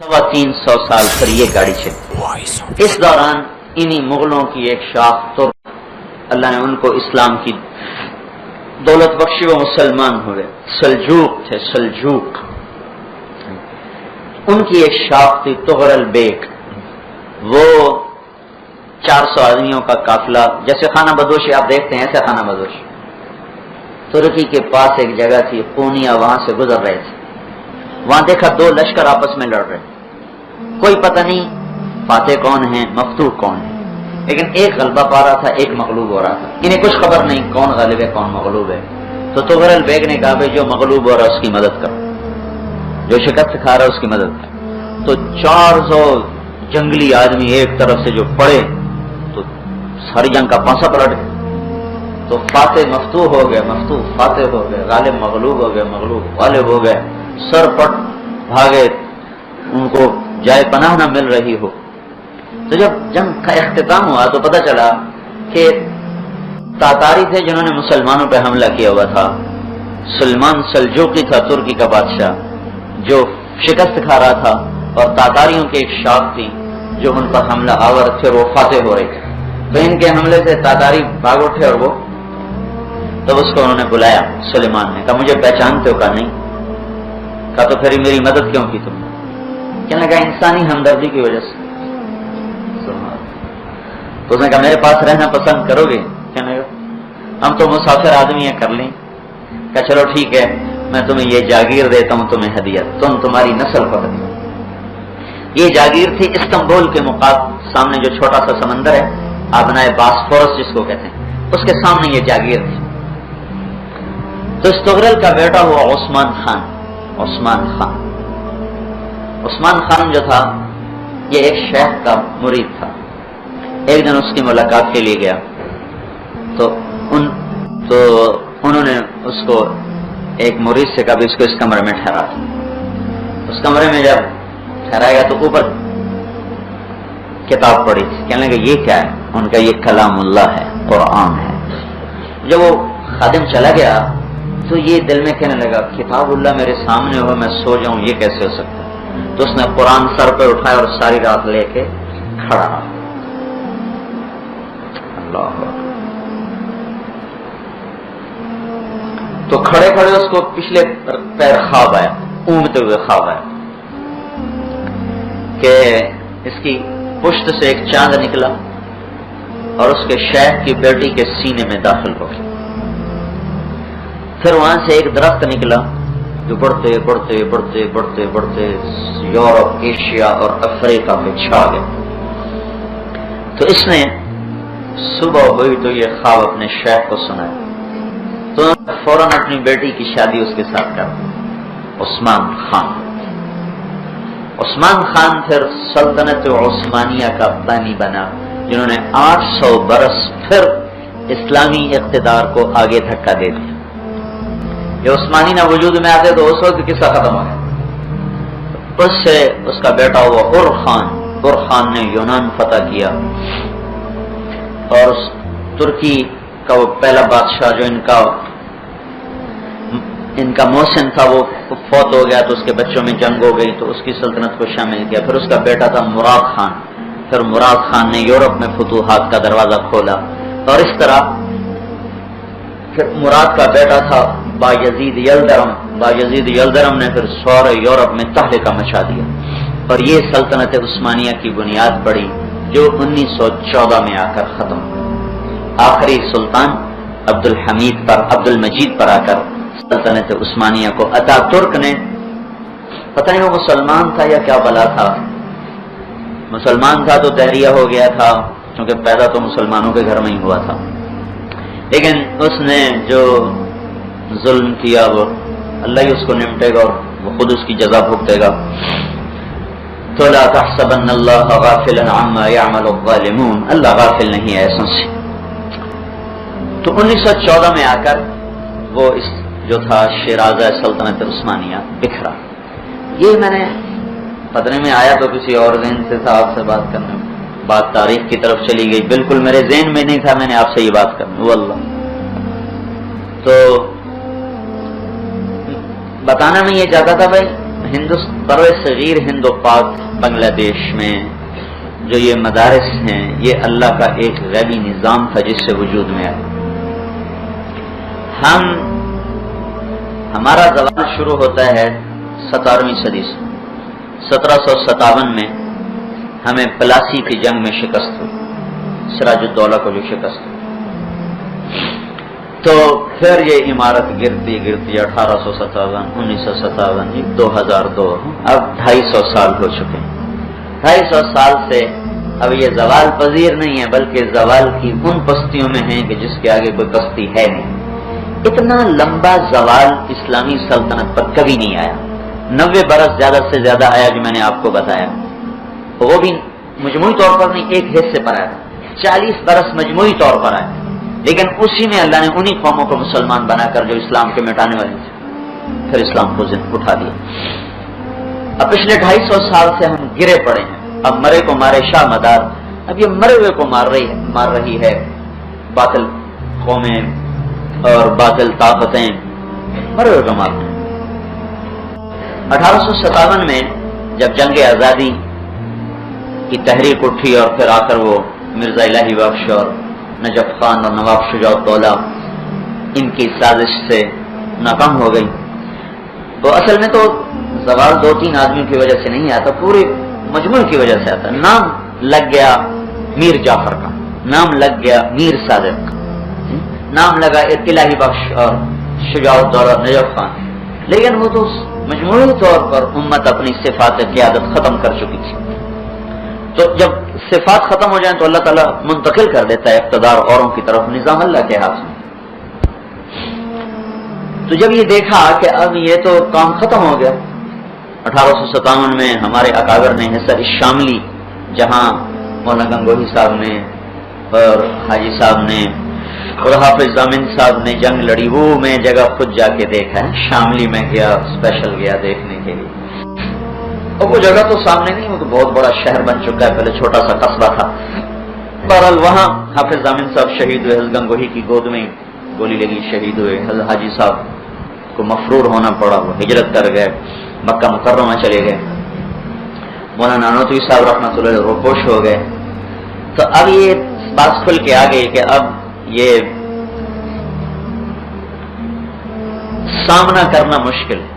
350 سال پر یہ گاڑی چلی۔ اس دوران انہی مغلوں کی ایک شاخ تو اللہ نے ان کو اسلام کی دولت بخشی، وہ مسلمان ہوئے۔ سلجوق تھے، سلجوق، ان کی ایک شاخ تھی تغرل بیگ، وہ 400 آدمیوں کا قافلہ، جیسے خانہ بدوشی آپ دیکھتے ہیں ایسے خانہ بدوشی، ترکی کے پاس ایک جگہ تھی پونیا، وہاں سے گزر رہے تھے، وہاں دیکھا دو لشکر آپس میں لڑ رہے، کوئی پتہ نہیں فاتح کون ہے مفتوح کون ہے، لیکن ایک غلبہ پا رہا تھا، ایک مغلوب ہو رہا تھا، انہیں کچھ خبر نہیں کون غالب ہے کون مغلوب ہے۔ تو تغرل بیگ نے کہا بھائی جو مغلوب ہو رہا ہے اس کی مدد کرو، جو شکست کھا رہا ہے اس کی مدد کرو۔ تو 400 جنگلی آدمی ایک طرف سے جو پڑے تو ساری جنگ کا پانسا پلٹ گیا، تو فاتح مفتوح ہو گئے، مفتوح فاتح ہو گئے، غالب مغلوب ہو گئے، مغلوب غالب ہو گئے، سر پٹ بھاگے، ان کو جائے پناہ نہ مل رہی ہو۔ تو جب جنگ کا اختتام ہوا تو پتہ چلا کہ تاتاری تھے جنہوں نے مسلمانوں پہ حملہ کیا ہوا تھا، سلمان سلجوقی تھا ترکی کا بادشاہ جو شکست کھا رہا تھا، اور تاتاریوں کی ایک شاخ تھی جو ان پر حملہ آور تھے، وہ فاتح ہو رہے تھے۔ تو ان کے حملے سے تاتاری بھاگ اٹھے، اور وہ تب اس کو انہوں نے بلایا، سلیمان نے کہا مجھے پہچانتے ہو؟ کہا نہیں۔ کہا تو پھر میری مدد کیوں کی تم نے؟ کہنے لگا انسانی ہمدردی کی وجہ سے۔ تو اس نے کہا میرے پاس رہنا پسند کرو گے؟ کہنے لگا ہم تو مسافر آدمی ہیں، کر لیں۔ کہا چلو ٹھیک ہے، میں تمہیں یہ جاگیر دیتا ہوں، تمہیں ہدیہ، تمہاری نسل پکڑ۔ یہ جاگیر تھی استنبول کے سامنے جو چھوٹا سا سمندر ہے، آبنائے باسفورس جس کو کہتے ہیں، اس کے سامنے یہ جاگیر تھی۔ تو اس تغرل کا بیٹا ہوا عثمان خان۔ عثمان خان جو تھا یہ ایک شیخ کا مرید تھا۔ ایک دن اس کی ملاقات کے لیے گیا تو انہوں نے اس کو ایک مرید سے کہا بھی اس کو اس کمرے میں ٹھہرا۔ اس کمرے میں جب ٹھہرایا گیا تو اوپر کتاب پڑھی تھی، کہنے لگے یہ کیا ہے؟ ان کا یہ کلام اللہ ہے، قرآن ہے۔ جب وہ خادم چلا گیا تو یہ دل میں کہنے لگا کتاب اللہ میرے سامنے ہو، میں سو جاؤں، یہ کیسے ہو سکتا ہے؟ تو اس نے قرآن سر پہ اٹھایا اور ساری رات لے کے کھڑا رہا۔ اللہ تو کھڑے کھڑے اس کو پچھلے پیر خواب آیا، اونگتے ہوئے خواب آیا کہ اس کی پشت سے ایک چاند نکلا اور اس کے شیخ کی بیٹی کے سینے میں داخل ہو گیا۔ پھر وہاں سے ایک درخت نکلا جو بڑھتے بڑھتے بڑھتے بڑھتے بڑھتے یورپ، ایشیا اور افریقہ میں چھا گیا۔ تو اس نے صبح ہوئی تو یہ خواب اپنے شیخ کو سنایا، تو فوراً اپنی بیٹی کی شادی اس کے ساتھ کر دی، عثمان خان پھر سلطنت عثمانیہ کا بانی بنا، جنہوں نے 800 برس پھر اسلامی اقتدار کو آگے دھکا دے دیا۔ یہ عثمانی نہ وجود میں آتے تو اس وقت قصہ ختم ہو گیا۔ اس سے اس کا بیٹا ہوا خان نے یونان فتح کیا، اور ترکی کا وہ پہلا بادشاہ جو ان کا محسن تھا وہ فوت ہو گیا، تو اس کے بچوں میں جنگ ہو گئی تو اس کی سلطنت کو شامل کیا۔ پھر اس کا بیٹا تھا مراد خان، پھر مراد خان نے یورپ میں فتوحات کا دروازہ کھولا، اور اس طرح پھر مراد کا بیٹا تھا باجزید یلدرم نے پھر سورہ یورپ میں تہلکہ مچا دیا، اور یہ سلطنت عثمانیہ کی بنیاد پڑی جو 1914 میں آ کر ختم ہوئی۔ آخری سلطان عبد المجید پر آ کر سلطنت عثمانیہ کو اتا ترک نے، پتہ نہیں وہ مسلمان تھا یا کیا بلا تھا، مسلمان تھا تو دہریہ ہو گیا تھا کیونکہ پیدا تو مسلمانوں کے گھر میں ہی ہوا تھا، لیکن اس نے جو ظلم کیا وہ اللہ ہی اس کو نمٹے گا اور وہ خود اس کی جزا بھگتے گا۔ تو لا تحسبن اللہ غافلا عما يعمل الظالمون، اللہ غافل نہیں ہے ایسوں سے۔ تو 1914 میں آ کر وہ اس جو تھا شیرازہ سلطنت عثمانیہ بکھرا۔ یہ میں نے پتہ نہیں میں آیا تو کسی اور ذہن سے تھا آپ سے بات کرنے میں، بات تاریخ کی طرف چلی گئی، بالکل میرے ذہن میں نہیں تھا میں نے آپ سے یہ بات کرنی، واللہ۔ تو بتانا میں یہ چاہتا تھا بھائی بر صغیر ہند و پاک بنگلہ دیش میں جو یہ مدارس ہیں، یہ اللہ کا ایک غیبی نظام تھا جس سے وجود میں آیا۔ ہمارا زوال شروع ہوتا ہے 17ویں صدی سے۔ 1757 میں ہمیں پلاسی کی جنگ میں شکست ہوئی، سراج الدولہ کو جو شکست ہوئی، تو پھر یہ عمارت گرتی 1857، 1957، 2002، اب 250 سال ہو چکے ہیں۔ 250 سال سے اب یہ زوال پذیر نہیں ہے، بلکہ زوال کی ان پستیوں میں ہیں کہ جس کے آگے کوئی پستی ہے نہیں۔ اتنا لمبا زوال اسلامی سلطنت پر کبھی نہیں آیا۔ 90 برس زیادہ سے زیادہ آیا جو میں نے آپ کو بتایا، وہ بھی مجموعی طور پر نہیں، ایک حصے پر آیا۔ 40 برس مجموعی طور پر آیا، لیکن اسی میں اللہ نے انہی قوموں کو مسلمان بنا کر جو اسلام کے مٹانے والے تھے، پھر اسلام کو اٹھا دیا۔ اب پچھلے 250 سال سے ہم گرے پڑے ہیں۔ اب مرے کو مارے شاہ مدار، اب یہ مرے ہوئے کو مار رہی ہے باطل قومیں اور باطل طاقتیں، مرے ہوئے کو مار رہے ہیں۔ 1857 میں جب جنگ آزادی کی تحریک اٹھی اور پھر آ کر وہ مرزا الہی بخش اور نجف خان اور نواب شجاع الدولہ ان کی سازش سے ناکام ہو گئی، تو اصل میں تو زوال 2-3 آدمیوں کی وجہ سے نہیں آتا، پورے مجموعے کی وجہ سے آتا۔ نام لگ گیا میر جعفر کا، نام لگ گیا میر صادق کا، نام لگا الہی بخش اور شجاع الدولہ نجف خان، لیکن وہ تو مجموعی طور پر امت اپنی صفات قیادت ختم کر چکی تھی۔ تو جب صفات ختم ہو جائیں تو اللہ تعالیٰ منتقل کر دیتا ہے اقتدار اوروں کی طرف، نظام اللہ کے ہاتھ میں۔ تو جب یہ دیکھا کہ اب یہ تو کام ختم ہو گیا، 1857 میں ہمارے اکابر نے حصہ شاملی، جہاں مولانا گنگوہی صاحب نے اور حاجی صاحب نے اور حافظ ضامن صاحب نے جنگ لڑی، وہ میں جگہ خود جا کے دیکھا ہے، شاملی میں گیا، اسپیشل گیا دیکھنے کے لیے۔ اور وہ جگہ تو سامنے نہیں، وہ تو بہت بڑا شہر بن چکا ہے، پہلے چھوٹا سا قصبہ تھا۔ بہرحال وہاں حافظ ضامن صاحب شہید ہوئے، حضرت گنگوہی کی گود میں گولی لگی، شہید ہوئے۔ حضرت حاجی صاحب کو مفرور ہونا پڑا، وہ ہجرت کر گئے، مکہ مکرمہ چلے گئے۔ مولانا نانوتوی صاحب رحمۃ اللہ علیہ روپوش ہو گئے۔ تو اب یہ بات کھل کے آ گئی کہ اب یہ سامنا کرنا مشکل ہے۔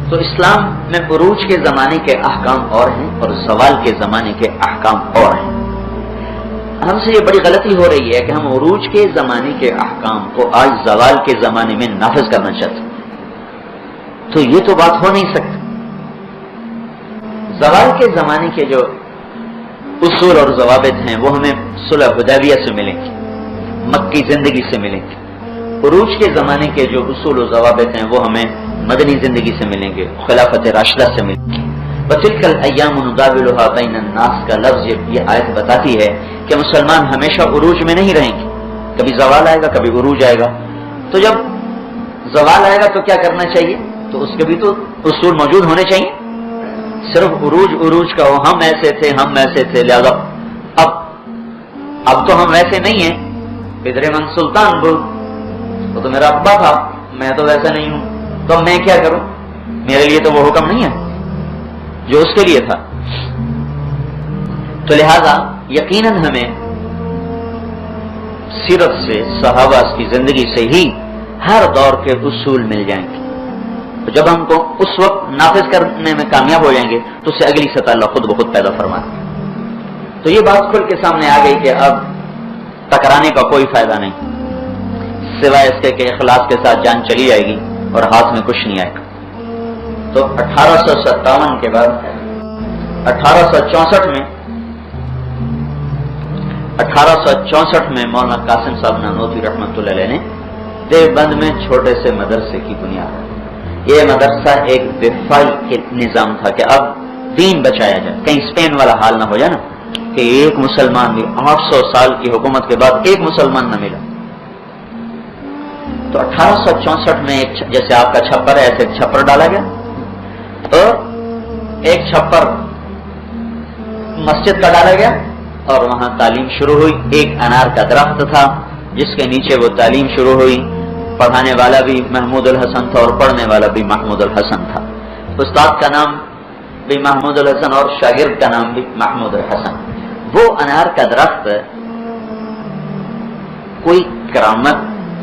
تو اسلام میں عروج کے زمانے کے احکام اور ہیں اور زوال کے زمانے کے احکام اور ہیں۔ ہم سے یہ بڑی غلطی ہو رہی ہے کہ ہم عروج کے زمانے کے احکام کو آج زوال کے زمانے میں نافذ کرنا چاہتے ہیں، تو یہ تو بات ہو نہیں سکتی۔ زوال کے زمانے کے جو اصول اور ضوابط ہیں وہ ہمیں صلح حدیبیہ سے ملیں گے، مکی زندگی سے ملیں گے۔ عروج کے زمانے کے جو اصول و ضوابط ہیں وہ ہمیں مدنی زندگی سے ملیں گے، خلافت راشدہ سے ملیں گے۔ وَتِلْكَ الْأَيَّامُ نُدَاوِلُهَا بَيْنَ النَّاسِ کا لفظ یہ آیت بتاتی ہے کہ مسلمان ہمیشہ عروج میں نہیں رہیں گے، کبھی زوال آئے گا، کبھی عروج آئے گا۔ تو جب زوال آئے گا تو کیا کرنا چاہیے؟ تو اس کے بھی تو اصول موجود ہونے چاہیے۔ صرف عروج کا ہم ایسے تھے، ہم ایسے تھے، لہذا اب تو ہم ویسے نہیں ہیں۔ پدر من سلطان بول، وہ تو میرا ابا تھا، میں تو ویسا نہیں ہوں، تو میں کیا کروں؟ میرے لیے تو وہ حکم نہیں ہے جو اس کے لیے تھا۔ تو لہذا یقیناً ہمیں سیرت سے، صحابہ کی زندگی سے ہی ہر دور کے اصول مل جائیں گے۔ تو جب ہم کو اس وقت نافذ کرنے میں کامیاب ہو جائیں گے تو اسے اگلی سطح اللہ خود بخود پیدا فرما دے۔ تو یہ بات کھل کے سامنے آ گئی کہ اب ٹکرانے کا کوئی فائدہ نہیں، سوائے اس کے کہ اخلاص کے ساتھ جان چلی جائے گی اور ہاتھ میں کچھ نہیں آئے گا۔ تو 1857 کے بعد 1864 میں مولانا قاسم صاحب نانوتوی رحمۃ اللہ علیہ نے دیوبند میں چھوٹے سے مدرسے کی بنیاد ہے۔ یہ مدرسہ ایک دفاعی نظام تھا کہ اب دین بچایا جائے، کہیں اسپین والا حال نہ ہو جائے نا کہ ایک مسلمان بھی 800 سال کی حکومت کے بعد ایک مسلمان نہ ملا۔ تو 1864 میں جیسے آپ کا چھپر ہے ایسے چھپر ڈالا گیا، اور ایک چھپر مسجد کا ڈالا گیا اور وہاں تعلیم شروع ہوئی۔ ایک انار کا درخت تھا جس کے نیچے وہ تعلیم شروع ہوئی۔ پڑھانے والا بھی محمود الحسن تھا اور پڑھنے والا بھی محمود الحسن تھا۔ استاد کا نام بھی محمود الحسن اور شاگرد کا نام بھی محمود الحسن. وہ انار کا درخت کوئی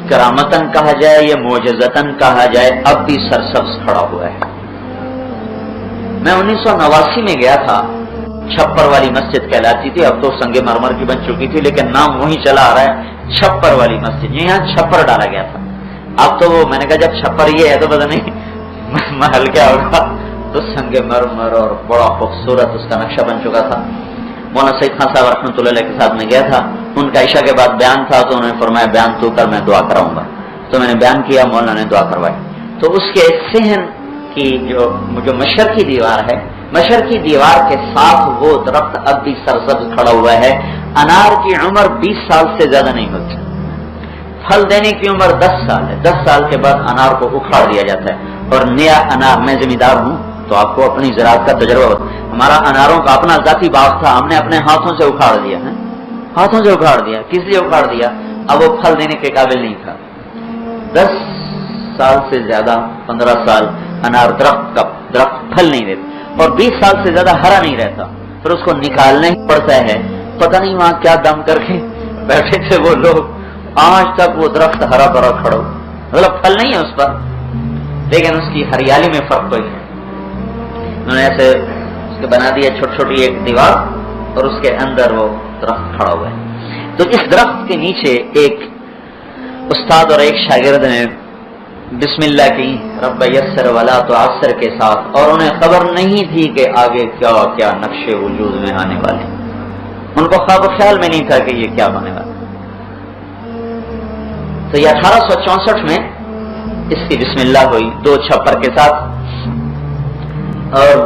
کرامتن کہا جائے یا معجزتن کہا جائے اب بھی سرسبز کھڑا ہوا ہے. میں 1989 میں گیا تھا. چھپر والی مسجد کہلاتی تھی, اب تو سنگ مرمر کی بن چکی تھی, لیکن نام وہی چلا آ رہا ہے چھپر والی مسجد. یہاں چھپر ڈالا گیا تھا. اب تو وہ میں نے کہا جب چھپر یہ ہے تو پتہ نہیں محل کیا ہوگا. تو سنگ مرمر اور بڑا خوبصورت اس کا نقشہ بن چکا تھا. مولانا سعید خان صاحب رحمۃ اللہ علیہ کے ساتھ میں گیا تھا. ان کا عشاء کے بعد بیان تھا تو انہوں نے فرمایا بیان تو کر, میں دعا کراؤں گا. تو میں نے بیان کیا, مولانا نے دعا کروائی. تو اس کے صحن کی جو مشرق کی دیوار ہے, مشرق کی دیوار کے ساتھ وہ درخت اب بھی سرسبز کھڑا ہوا ہے. انار کی عمر 20 سال سے زیادہ نہیں ہوتی. پھل دینے کی عمر 10 سال ہے. 10 سال کے بعد انار کو اکھاڑ دیا جاتا ہے اور نیا انار. میں ذمہ دار ہوں تو آپ کو اپنی زراعت کا تجربہ ہوتا. ہمارا اناروں کا اپنا ذاتی باغ تھا, ہم نے اپنے ہاتھوں سے اکھاڑ دیا ہے, ہاتھوں سے اکھاڑ دیا. کس لیے اکھاڑ دیا؟ اب وہ پھل دینے کے قابل نہیں تھا. 10 سال سے زیادہ 15 سال انار درخت پھل نہیں دیتا اور 20 سال سے زیادہ ہرا نہیں رہتا. پھر اس کو نکالنا ہی پڑتا ہے. پتہ نہیں وہاں کیا دم کر کے بیٹھے تھے وہ لوگ, آج تک وہ درخت ہرا بھرا کھڑا, مطلب پھل نہیں ہے اس پر لیکن اس کی ہریالی میں فرق کوئی ہے. انہوں نے ایسے اس کے بنا دیا چھوٹی چھوٹی ایک دیوار اور اس کے اندر وہ درخت کھڑا ہوا ہے. تو اس درخت کے نیچے ایک استاد اور ایک شاگرد نے بسم اللہ کی رب یسر ولا تعسر کے ساتھ, اور انہیں خبر نہیں تھی کہ آگے کیا کیا نقشے وجود میں آنے والے. ان کو خواب و خیال میں نہیں تھا کہ یہ کیا بنے والا. تو یہ 1864 میں اس کی بسم اللہ ہوئی 2 چھپر کے ساتھ. اور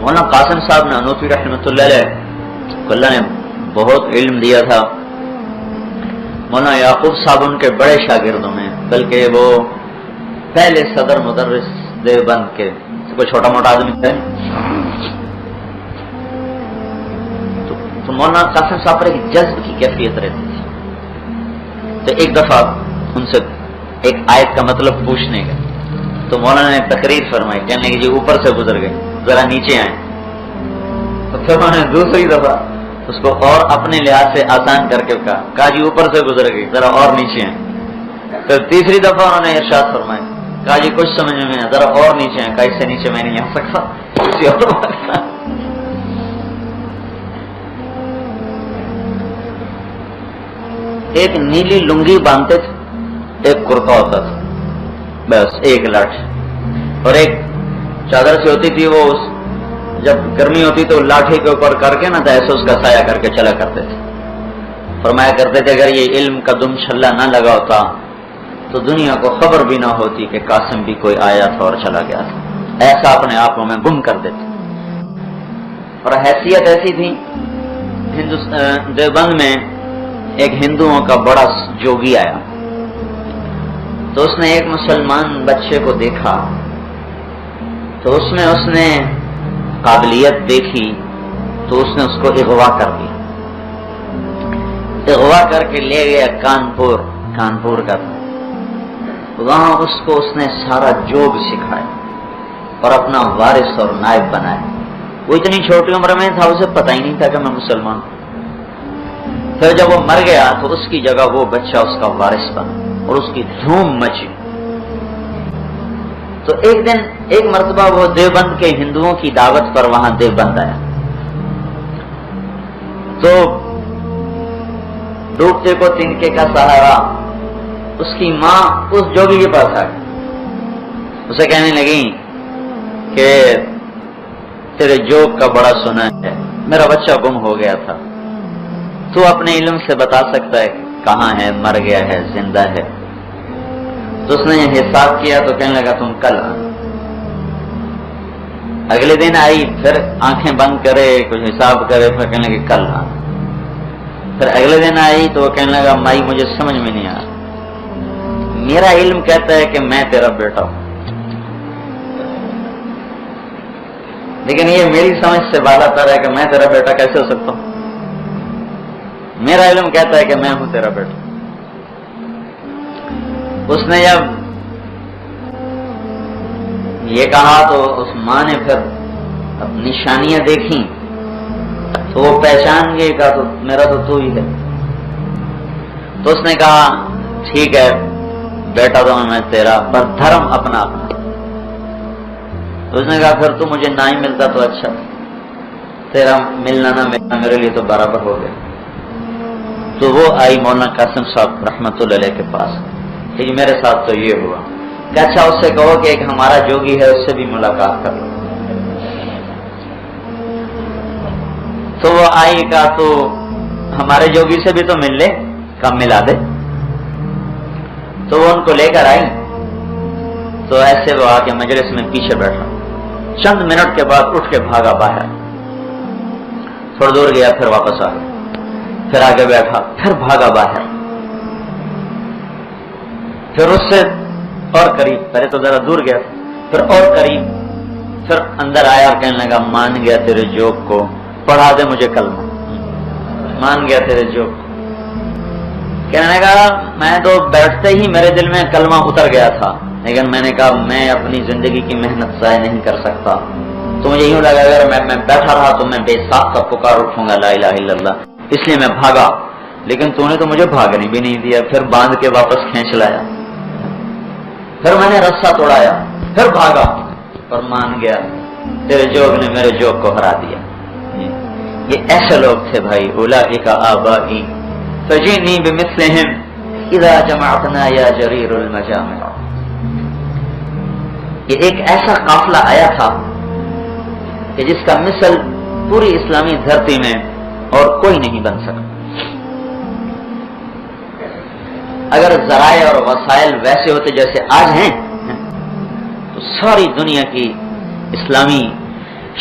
مولانا قاسم صاحب نانوتوی رحمۃ اللہ علیہ کو اللہ نے بہت علم دیا تھا. مولانا یعقوب صاحب ان کے بڑے شاگردوں میں, بلکہ وہ پہلے صدر مدرس دیوبند کے, کوئی چھوٹا موٹا آدمی تھے. تو مولانا قاسم صاحب پر ایک جذب کی کیفیت رہتی تھی. تو ایک دفعہ ان سے ایک آیت کا مطلب پوچھنے کا, تو مولانا نے تقریر فرمائی, کہنے کہ جی اوپر سے گزر گئے, ذرا نیچے آئیں. تو پھر انہوں نے دوسری دفعہ اس کو اور اپنے لحاظ سے آسان کر کے کہا جی اوپر سے گزر گئی, ذرا اور نیچے آئیں. پھر تیسری دفعہ انہوں نے ارشاد فرمایا, کہا جی کچھ سمجھ میں نہیں, ذرا اور نیچے آئیں. کہا اس سے نیچے میں نہیں آ سکتا. ایک نیلی لنگی باندھتے تھے, ایک کرتا ہوتا تھا, بس ایک لاٹھ, اور ایک چادر سے ہوتی تھی. وہ جب گرمی ہوتی تو لاٹھی کے اوپر کر کے نا ایسے اس کا سایہ کر کے چلا کرتے تھے. فرمایا کرتے تھے اگر یہ علم کا دم چھلا نہ لگا ہوتا تو دنیا کو خبر بھی نہ ہوتی کہ قاسم بھی کوئی آیا تھا اور چلا گیا تھا. ایسا اپنے آنکھوں میں گم کر دیتے. اور حیثیت ایسی تھی, دیوبند میں ایک ہندوؤں کا بڑا جوگی آیا, تو اس نے ایک مسلمان بچے کو دیکھا, تو اس نے قابلیت دیکھی, تو اس نے اس کو اغوا کر دیا. اغوا کر کے لے گیا کانپور کا تھا. وہاں اس کو اس نے سارا جوگ سکھایا اور اپنا وارث اور نائب بنایا. وہ اتنی چھوٹی عمر میں تھا, اسے پتہ ہی نہیں تھا کہ میں مسلمان. پھر جب وہ مر گیا تو اس کی جگہ وہ بچہ اس کا وارث بنا اور اس کی دھوم مچی. تو ایک مرتبہ وہ دیوبند کے ہندوؤں کی دعوت پر وہاں دیوبند آیا. تو ڈوبتے کو تنکے کا سہارا, اس کی ماں اس جوگی کے پاس آ گئی. اسے کہنے لگی کہ تیرے جوگ کا بڑا سنا ہے, میرا بچہ گم ہو گیا تھا, تو اپنے علم سے بتا سکتا ہے کہاں ہے, مر گیا ہے, زندہ ہے. تو اس نے حساب کیا تو کہنے لگا تم کل آنا. اگلے دن آئی, پھر آنکھیں بند کرے کچھ حساب کرے, پھر کہنے لگے کل آنا. پھر اگلے دن آئی تو وہ کہنے لگا مائی مجھے سمجھ میں نہیں آ رہا, میرا علم کہتا ہے کہ میں تیرا بیٹا ہوں, لیکن یہ میری سمجھ سے بالا تر ہے کہ میں تیرا بیٹا کیسے ہو سکتا ہوں. میرا علم کہتا ہے کہ میں ہوں تیرا بیٹا. اس نے جب یہ کہا تو اس ماں نے پھر نشانیاں دیکھی تو وہ پہچان گئی، کہا تو میرا تو ہی ہے۔ تو اس نے کہا ٹھیک ہے بیٹا تو میں تیرا، پر دھرم اپنا اپنا۔ تو اس نے کہا پھر تو مجھے نہ ہی ملتا تو اچھا، تیرا ملنا نہ ملنا میرے لیے تو برابر ہو گیا۔ تو وہ آئی مولانا قاسم صاحب رحمۃ اللہ علیہ کے پاس کہ میرے ساتھ تو یہ ہوا، کہ اچھا اس سے کہو کہ ایک ہمارا جوگی ہے اس سے بھی ملاقات کر لو۔ تو وہ آئی، کہا تو ہمارے جوگی سے بھی تو مل لے، کب ملا دے۔ تو وہ ان کو لے کر آئی، تو ایسے وہ آ کے مجلس میں پیچھے بیٹھا، چند منٹ کے بعد اٹھ کے بھاگا باہر، تھوڑا دور گیا پھر واپس آ گیا، پھر آگے بیٹھا، پھر بھاگا باہر، پھر اس سے اور قریب، پہلے تو ذرا دور گیا پھر اور قریب، پھر اندر آیا اور کہنے لگا مان گیا تیرے جوک کو، پڑھا دے مجھے کلمہ۔ مان گیا تیرے جوک کو، کہنے لگا میں تو بیٹھتے ہی میرے دل میں کلمہ اتر گیا تھا، لیکن میں نے کہا میں اپنی زندگی کی محنت ضائع نہیں کر سکتا، تو مجھے یوں لگا اگر میں بیٹھا رہا تو میں بے ساختہ پکار اٹھوں گا لا الہ الا اللہ، اس لیے میں بھاگا، لیکن تو نے تو مجھے بھاگنے بھی نہیں دیا، پھر باندھ کے واپس کھینچ لایا، پھر میں نے رسہ توڑایا، پھر بھاگا اور مان گیا، تیرے جوگ نے میرے جوگ کو ہرا دیا۔ یہ ایسے لوگ تھے بھائی، اولئک آبائی فجئنی بمثلہم اذا جمعتنا یا جریر المجامع۔ یہ ایک ایسا قافلہ آیا تھا کہ جس کا مثل پوری اسلامی دھرتی میں اور کوئی نہیں بن سکا۔ اگر ذرائع اور وسائل ویسے ہوتے جیسے آج ہیں تو ساری دنیا کی اسلامی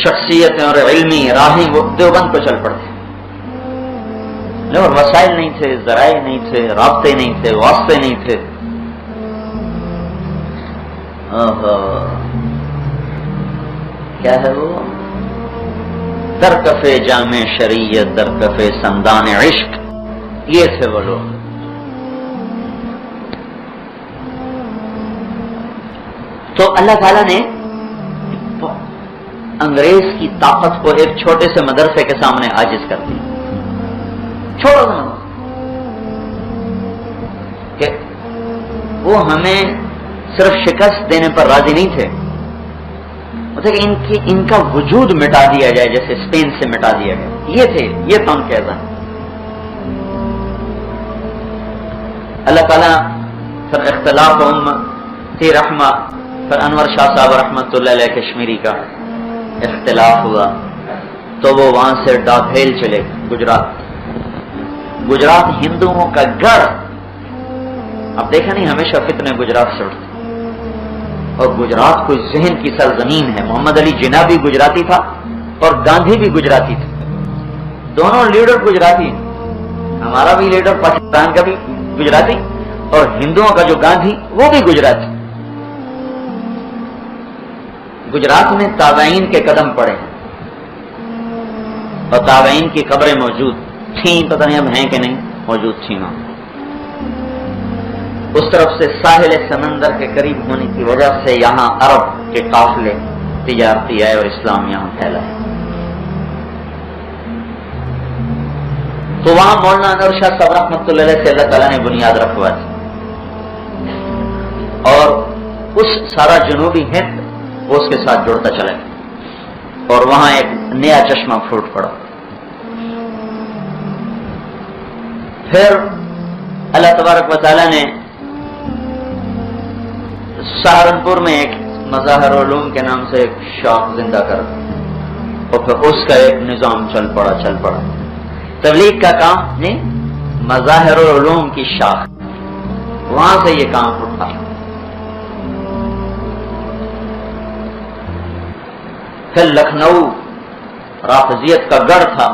شخصیتیں اور علمی راہیں وہ دیوبند کو چل پڑتے، اور وسائل نہیں تھے، ذرائع نہیں تھے، رابطے نہیں تھے، واسطے نہیں تھے۔ کیا ہے وہ؟ در کفے جامع شریعت در کفے سندان عشق، یہ تھے وہ لوگ۔ تو اللہ تعالیٰ نے انگریز کی طاقت کو ایک چھوٹے سے مدرسے کے سامنے عاجز کر دیا، چھوڑو نا، کہ وہ ہمیں صرف شکست دینے پر راضی نہیں تھے، کہ ان کا وجود مٹا دیا جائے جیسے اسپین سے مٹا دیا گیا، یہ تھے، یہ تو ان کے اذان۔ اللہ تعالیٰ پھر اختلاف امتی رحمہ، پھر انور شاہ صاحب رحمۃ اللہ علیہ کشمیری کا اختلاف ہوا تو وہ وہاں سے ڈاکھیل چلے گجرات ہندوؤں کا گڑھ۔ اب دیکھا نہیں ہمیشہ فتنے گجرات سے اٹھتے، اور گجرات کوئی ذہن کی سرزمین ہے۔ محمد علی جناح بھی گجراتی تھا اور گاندھی بھی گجراتی تھا، دونوں لیڈر گجراتی، ہمارا بھی لیڈر پاکستان کا بھی گجراتی، اور ہندوؤں کا جو گاندھی وہ بھی گجراتی۔ گجرات میں تابعین کے قدم پڑے اور تابعین کی قبریں موجود تھیں، پتہ نہیں اب ہیں کہ نہیں، موجود تھیں نا۔ اس طرف سے ساحل سمندر کے قریب ہونے کی وجہ سے یہاں عرب کے قافلے تجارتی آئے اور اسلام یہاں پھیلا ہے۔ تو وہاں مولانا انور شاہ صاحب رحمۃ اللہ علیہ سے اللہ تعالیٰ نے بنیاد رکھوا تھی، اور اس سارا جنوبی ہند وہ اس کے ساتھ جڑتا چلا گیا، اور وہاں ایک نیا چشمہ پھوٹ پڑا۔ پھر اللہ تبارک و تعالیٰ نے سہارنپور میں ایک مظاہر علوم کے نام سے ایک شاخ زندہ کر، اور پھر اس کا ایک نظام چل پڑا تبلیغ کا کام نہیں، مظاہر علوم کی شاخ، وہاں سے یہ کام اٹھا۔ پھر لکھنؤ رافضیت کا گڑھ تھا،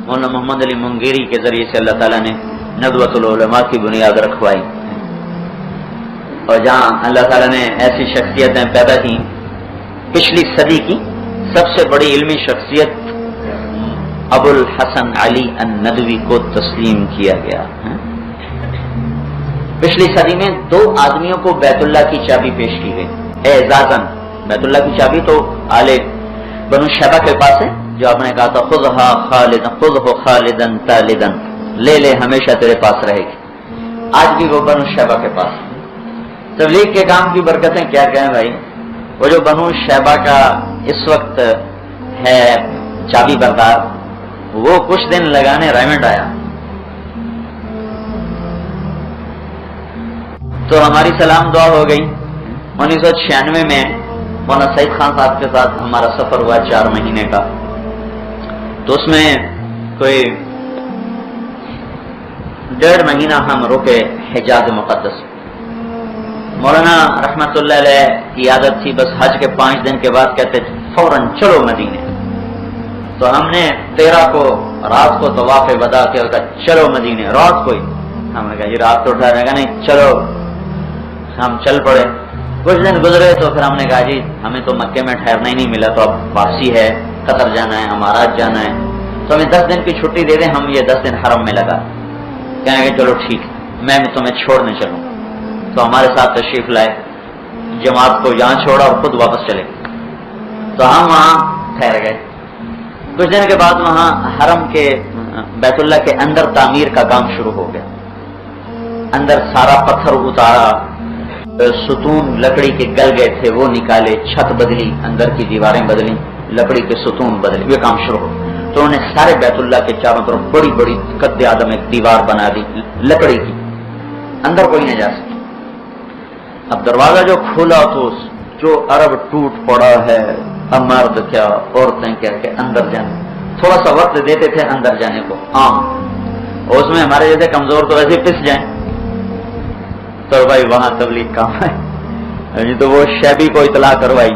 مولانا محمد علی منگیری کے ذریعے سے اللہ تعالیٰ نے ندوۃ العلماء کی بنیاد رکھوائی، اور جہاں اللہ تعالیٰ نے ایسی شخصیتیں پیدا کی۔ پچھلی صدی کی سب سے بڑی علمی شخصیت ابو الحسن علی الندوی کو تسلیم کیا گیا۔ پچھلی صدی میں 2 آدمیوں کو بیت اللہ کی چابی پیش کی گئی اعزازاً. بیت اللہ کی چابی تو آل بنو شیبہ کے پاس ہے، جو آپ نے کہا تھا خذہ خالدن تالدن، لے لے ہمیشہ تیرے پاس رہے گی. آج بھی وہ بنو شیبہ کے پاس. تبلیغ کے کام کی برکتیں کیا کہیں بھائی. وہ جو بنو شیبہ کا اس وقت ہے چابی بردار، وہ کچھ دن لگانے ریمنڈ آیا تو ہماری سلام دعا ہو گئی. 1996 میں مولانا سعید خان صاحب کے ساتھ ہمارا سفر ہوا 4 مہینے کا. تو اس میں کوئی 1.5 مہینہ ہم رکے حجاز مقدس. مولانا رحمت اللہ علیہ کی عادت تھی بس حج کے 5 دن کے بعد کہتے فوراً چلو مدینے. تو ہم نے 13 کو رات کو طواف وداع کیا، چلو مدینے رات کو ہی. ہم نے کہا یہ رات تو اٹھا رہے گا، نہیں چلو. ہم چل پڑے. کچھ دن گزرے تو پھر ہم نے کہا جی ہمیں تو مکے میں ٹھہرنا ہی نہیں ملا، تو اب واپسی ہے، قطر جانا ہے، امارات جانا ہے، تو ہمیں 10 دن کی چھٹی دے دیں. ہم یہ 10 دن حرم میں لگا. کہیں گے چلو ٹھیک میں تمہیں چھوڑنے چلوں. تو ہمارے ساتھ تشریف لائے، جماعت کو یہاں چھوڑا اور خود واپس چلے. تو ہم وہاں ٹھہر گئے. کچھ دن کے بعد وہاں حرم کے بیت اللہ کے اندر تعمیر کا کام شروع ہو گیا. اندر سارا پتھر اتارا، ستون لکڑی کے گل گئے تھے وہ نکالے، چھت بدلی، اندر کی دیواریں بدلی، لکڑی کے ستون بدلے، یہ کام شروع ہو. تو انہوں نے سارے بیت اللہ کے چاروں طرف بڑی بڑی قد آدم ایک دیوار بنا دی لکڑی کی، اندر کوئی نہ جا سکے. اب دروازہ جو کھولا تو جو عرب ٹوٹ پڑا ہے، مرد کیا عورتیں کیا کہ اندر جانے. تھوڑا سا وقت دیتے تھے اندر جانے کو عام، اور اس میں ہمارے جیسے کمزور تو ویسے پس جائیں. تو بھائی وہاں تبلیغ کام ہے، تو وہ شیبی کو اطلاع کروائی